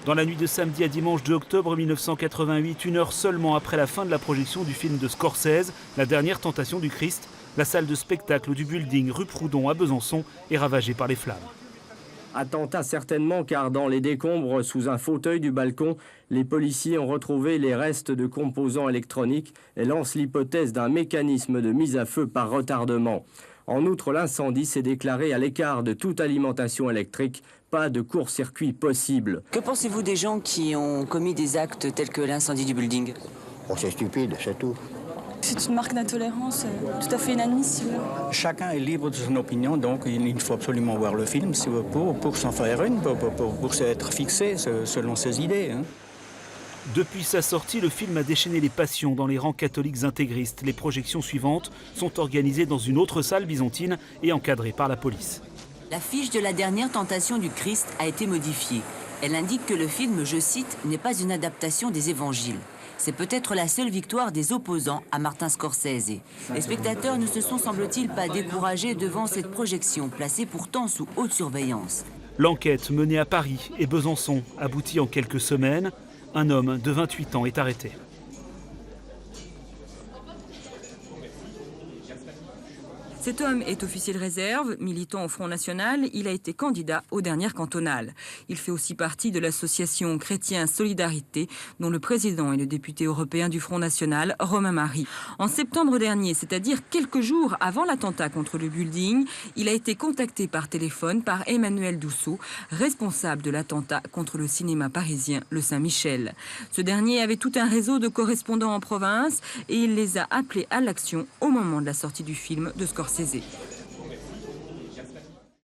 Dans la nuit de samedi à dimanche 2 octobre 1988, une heure seulement après la fin de la projection du film de Scorsese, La dernière tentation du Christ, la salle de spectacle du building rue Proudhon à Besançon est ravagée par les flammes. Attentat certainement, car dans les décombres, sous un fauteuil du balcon, les policiers ont retrouvé les restes de composants électroniques et lancent l'hypothèse d'un mécanisme de mise à feu par retardement. En outre, l'incendie s'est déclaré à l'écart de toute alimentation électrique, pas de court-circuit possible. Que pensez-vous des gens qui ont commis des actes tels que l'incendie du building? Oh, c'est stupide, c'est tout. C'est une marque d'intolérance tout à fait inadmissible. Chacun est libre de son opinion, donc il faut absolument voir le film pour s'en faire une, pour être fixé selon ses idées. Hein. Depuis sa sortie, le film a déchaîné les passions dans les rangs catholiques intégristes. Les projections suivantes sont organisées dans une autre salle byzantine et encadrées par la police. L'affiche de La dernière tentation du Christ a été modifiée. Elle indique que le film, je cite, n'est pas une adaptation des évangiles. C'est peut-être la seule victoire des opposants à Martin Scorsese. Les spectateurs ne se sont, semble-t-il, pas découragés devant cette projection, placée pourtant sous haute surveillance. L'enquête menée à Paris et Besançon aboutit en quelques semaines. Un homme de 28 ans est arrêté. Cet homme est officier de réserve, militant au Front National. Il a été candidat aux dernières cantonales. Il fait aussi partie de l'association Chrétien Solidarité, dont le président est le député européen du Front National, Romain Mary. En septembre dernier, c'est-à-dire quelques jours avant l'attentat contre le building, il a été contacté par téléphone par Emmanuel Dousseau, responsable de l'attentat contre le cinéma parisien Le Saint-Michel. Ce dernier avait tout un réseau de correspondants en province et il les a appelés à l'action au moment de la sortie du film de Scorsese.